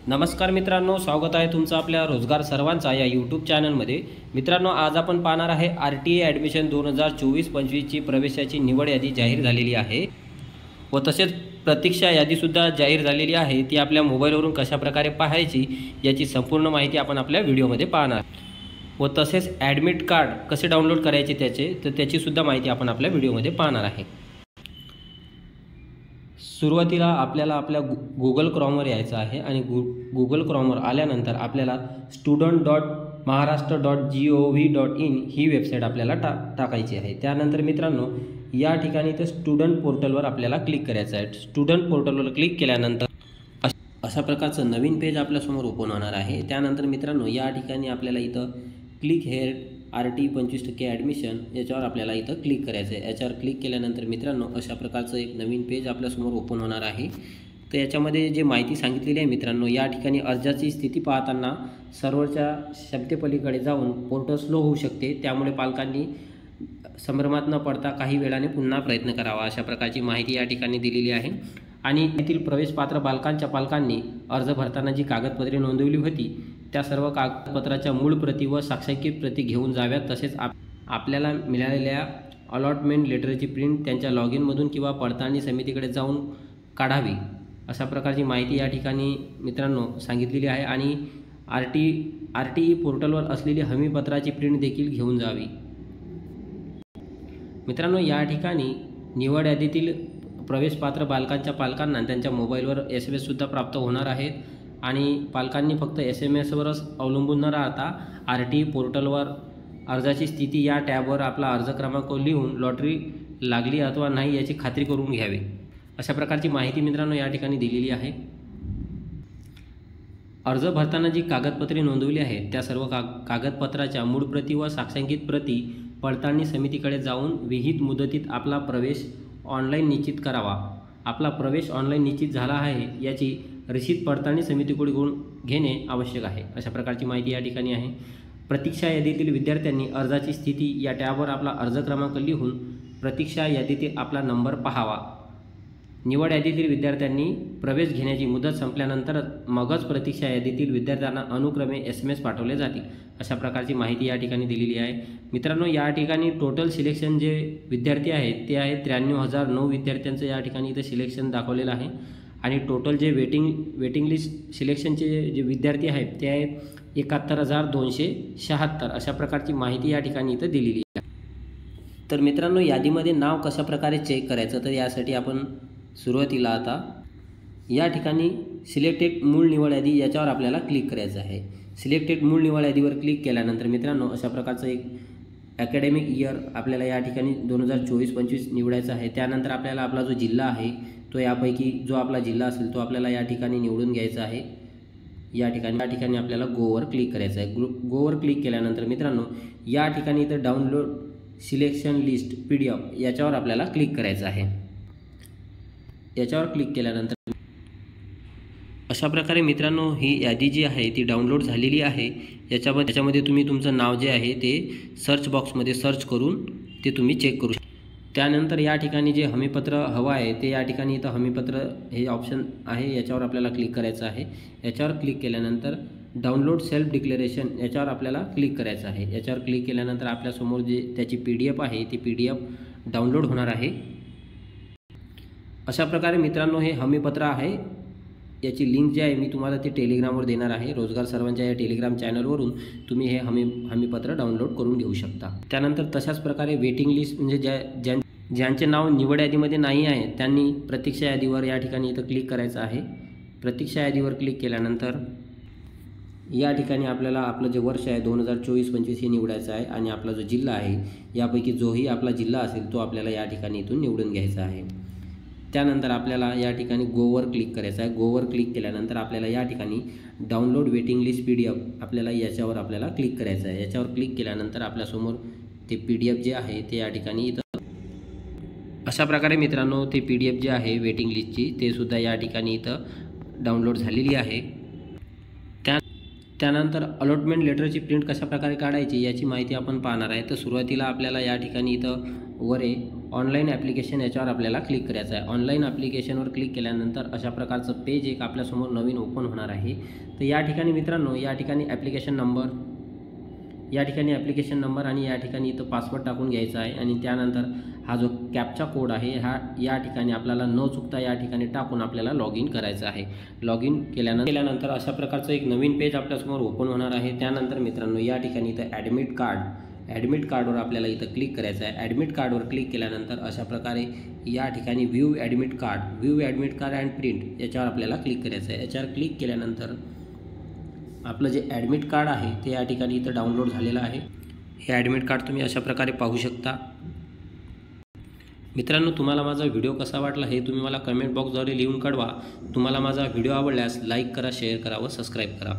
नमस्कार मित्रांनो, स्वागत आहे तुमचं आपल्या रोजगार सर्वांचा या यूट्यूब चॅनलमध्ये। मित्रांनो, आज आपण पाहणार आहे RTA ॲडमिशन 2024-25ची प्रवेशाची निवड यादी जाहीर झालेली आहे व तसेच प्रतीक्षा यादीसुद्धा जाहीर झालेली आहे। ती आपल्या मोबाईलवरून कशाप्रकारे पाहायची याची संपूर्ण माहिती आपण आपल्या व्हिडिओमध्ये पाहणार व तसेच ॲडमिट कार्ड कसे डाउनलोड करायचे त्याचीसुद्धा माहिती आपण आपल्या व्हिडिओमध्ये पाहणार आहे। सुरुवातीला आपल्याला आपल्या गूगल क्रोमवर यायचं आहे आणि गूगल क्रोमवर आल्यानंतर आपल्याला student.maharashtra.gov.in ही वेबसाईट आपल्याला टाकायची आहे। त्यानंतर मित्रांनो, या ठिकाणी ते स्टुडंट पोर्टलवर आपल्याला क्लिक करायचं आहे। स्टुडंट पोर्टलवर क्लिक केल्यानंतर अशा प्रकारचं नवीन पेज आपल्यासमोर ओपन होणार आहे। त्यानंतर मित्रांनो, या ठिकाणी आपल्याला इथं क्लिक हेअर RT 25% ॲडमिशन याच्यावर आपल्याला इथं क्लिक करायचं आहे। याच्यावर क्लिक केल्यानंतर मित्रांनो, अशा प्रकारचं एक नवीन पेज आपल्यासमोर ओपन होणार आहे। तर याच्यामध्ये जे माहिती सांगितलेली आहे मित्रांनो, या ठिकाणी अर्जाची स्थिती पाहताना सर्व्हरच्या क्षमतेपलीकडे जाऊन पोर्टल स्लो होऊ शकते, त्यामुळे पालकांनी संभ्रमात न पडता काही वेळाने पुन्हा प्रयत्न करावा, अशा प्रकारची माहिती या ठिकाणी दिलेली आहे। आणि येथील प्रवेशपात्र बालकांच्या पालकांनी अर्ज भरताना जी कागदपत्रे नोंदवली होती त्या सर्व कागदपत्राच्या मूळ प्रती व साक्षांकित प्रती घेऊन जाव्यात। तसेच आपल्याला मिळालेल्या अलॉटमेंट लेटरची प्रिंट त्यांच्या लॉगिनमधून किंवा पडताळणी समितीकडे जाऊन काढावी, अशा प्रकारची माहिती या ठिकाणी मित्रांनो सांगितलेली आहे। आणि RTE पोर्टलवर असलेली हमीपत्राची प्रिंट देखील घेऊन जावी। मित्रांनो, या ठिकाणी निवड यादीतील प्रवेशपात्र बालकांच्या पालकांना त्यांच्या मोबाईलवर SMS सुद्धा प्राप्त होणार आहेत आणि पालकांनी फक्त SMS वरच अवलंबून न राहता RTE पोर्टलवर अर्जाची स्थिती या टॅबवर आपला अर्ज क्रमांक लिहून लॉटरी लागली अथवा नाही याची खात्री करून घ्यावी, अशा प्रकारची माहिती मित्रांनो या ठिकाणी दिलेली आहे। अर्ज भरताना जी कागदपत्रे नोंदवली आहेत त्या सर्व कागदपत्राच्या मूळ प्रती व साक्षांकित प्रती पडताळणी समितीकडे जाऊन विहित मुदतीत आपला प्रवेश ऑनलाईन निश्चित करावा। आपला प्रवेश ऑनलाईन निश्चित झाला आहे याची रसीद पडताळणी समितीकडून घेणे आवश्यक आहे, अशा प्रकारची माहिती या ठिकाणी आहे। प्रतीक्षा यादीतील विद्यार्थ्यांनी अर्जाची स्थिती या टॅबवर आपला अर्ज क्रमांक लिहून प्रतीक्षा यादीतील आपला नंबर पाहावा। निवड यादीतील विद्यार्थ्यांनी प्रवेश घेण्याची मुदत संपल्यानंतर मगच प्रतीक्षा यादीतील विद्यार्थ्यांना अनुक्रमे SMS पाठवले जातील, अशा प्रकारची माहिती या ठिकाणी दिलेली आहे। मित्रांनो, या ठिकाणी टोटल सिलेक्शन जे विद्यार्थी आहेत ते आहेत 93,009 विद्यार्थ्यांचं या ठिकाणी इथं सिलेक्शन दाखवलेलं आहे। आणि टोटल जे वेटिंग लिस्ट सिलेक्शनचे जे विद्यार्थी आहेत ते आहेत 71,276, अशा प्रकारची माहिती या ठिकाणी इथं दिलेली आहे। तर मित्रांनो, यादीमध्ये नाव कशा प्रकारे चेक करायचं, तर यासाठी आपण सुरुवातीला आता या ठिकाणी सिलेक्टेड मूळ निवड यादी याच्यावर आपल्याला क्लिक करायचं आहे। सिलेक्टेड मूळ निवड यादीवर क्लिक केल्यानंतर मित्रांनो, अशा प्रकारचं एक ॲकॅडमिक इयर आपल्याला या ठिकाणी 2024-25 निवडायचं आहे। त्यानंतर आपल्याला आपला जो जिल्हा आहे तो यापैकी जो आपला जिल्हा असेल तो आपल्याला या ठिकाणी निवडून घ्यायचा आहे। या ठिकाणी आपल्याला गोवर क्लिक करायचं आहे। गोवर क्लिक केल्यानंतर मित्रांनो, या ठिकाणी इथं डाउनलोड सिलेक्शन लिस्ट PDF याच्यावर आपल्याला क्लिक करायचं आहे। याच्यावर क्लिक केल्यानंतर अशा प्रकारे मित्रांनो ही यादी जी आहे ती डाउनलोड झालेली आहे। याच्यामध्ये तुम्ही तुमचं नाव जे आहे ते सर्च बॉक्समध्ये सर्च करून ते तुम्ही चेक करू शकता। त्यानंतर या ठिकाणी जे हमीपत्र हवं आहे ते या ठिकाणी इथं हमीपत्र हे ऑप्शन आहे, याच्यावर आपल्याला क्लिक करायचं आहे। याच्यावर क्लिक केल्यानंतर डाउनलोड सेल्फ डिक्लेरेशन याच्यावर आपल्याला क्लिक करायचं आहे। याच्यावर क्लिक केल्यानंतर आपल्यासमोर जे त्याची PDF आहे ती PDF डाउनलोड होणार आहे। अशा प्रकारे मित्रांनो हे हमीपत्र आहे, याची लिंक जी आहे मी तुम्हाला ते टेलिग्रामवर देणार आहे। रोजगार सर्वांच्या या टेलिग्राम चॅनलवरून तुम्ही हे हमीपत्र डाउनलोड करून घेऊ शकता। त्यानंतर तशाच प्रकारे वेटिंग लिस्ट म्हणजे ज्यांचे नाव निवड यादीमध्ये नाही आहे त्यांनी प्रतीक्षा यादीवर या ठिकाणी इथं क्लिक करायचं आहे। प्रतीक्षा यादीवर क्लिक केल्यानंतर या ठिकाणी आपल्याला आपलं जे वर्ष आहे 2024-25 हे निवडायचं आहे आणि आपला जो जिल्हा आहे यापैकी जोही आपला जिल्हा असेल तो आपल्याला या ठिकाणी इथून निवडून घ्यायचा आहे। त्यानंतर आपल्याला या ठिकाणी गोवर क्लिक करायचं आहे। गोवर क्लिक केल्यानंतर आपल्याला या ठिकाणी डाउनलोड वेटिंग लिस्ट PDF आपल्याला याच्यावर आपल्याला क्लिक करायचं आहे। याच्यावर क्लिक केल्यानंतर आपल्यासमोर ते PDF जे आहे ते या ठिकाणी इथं अशा प्रकारे मित्रांनो ते PDF जे आहे वेटिंग लिस्टची ते सुद्धा या ठिकाणी इथं डाउनलोड झालेली आहे। त्यानंतर अलॉटमेंट लेटरची प्रिंट कशा प्रकारे काढायची याची माहिती आपण पाहणार आहे। तर सुरुवातीला आपल्याला या ठिकाणी इथं वर ऑनलाईन ॲप्लिकेशन याच्यावर आपल्याला क्लिक करायचं आहे। ऑनलाईन ॲप्लिकेशनवर क्लिक केल्यानंतर अशा प्रकारचं पेज एक आपल्यासमोर नवीन ओपन होणार आहे। तर या ठिकाणी मित्रांनो या ठिकाणी ॲप्लिकेशन नंबर आणि या ठिकाणी इथं पासवर्ड टाकून घ्यायचा आहे आणि त्यानंतर हा जो कॅप्चा कोड आहे हा या ठिकाणी आपल्याला न चुकता या ठिकाणी टाकून आपल्याला लॉग इन करायचं आहे। लॉग इन केल्यानंतर अशा प्रकारचं एक नवीन पेज आपल्यासमोर ओपन होणार आहे। त्यानंतर मित्रांनो या ठिकाणी इथं ॲडमिट कार्डवर आपल्याला इथं क्लिक करायचं आहे। ॲडमिट कार्डवर क्लिक केल्यानंतर अशा प्रकारे या ठिकाणी view admit card and print याच्यावर आपल्याला क्लिक करायचं आहे। याच्यावर क्लिक केल्यानंतर आपलं जे ॲडमिट कार्ड आहे ते या ठिकाणी इथं डाउनलोड झालेलं आहे। हे ॲडमिट कार्ड तुम्ही अशा प्रकारे पाहू शकता। मित्रांनो तुम्हाला माझा व्हिडिओ कसा वाटला हे तुम्ही मला कमेंट बॉक्सद्वारे लिहून कळवा। तुम्हाला माझा व्हिडिओ आवडल्यास लाईक करा, शेअर करा व सबस्क्राईब करा।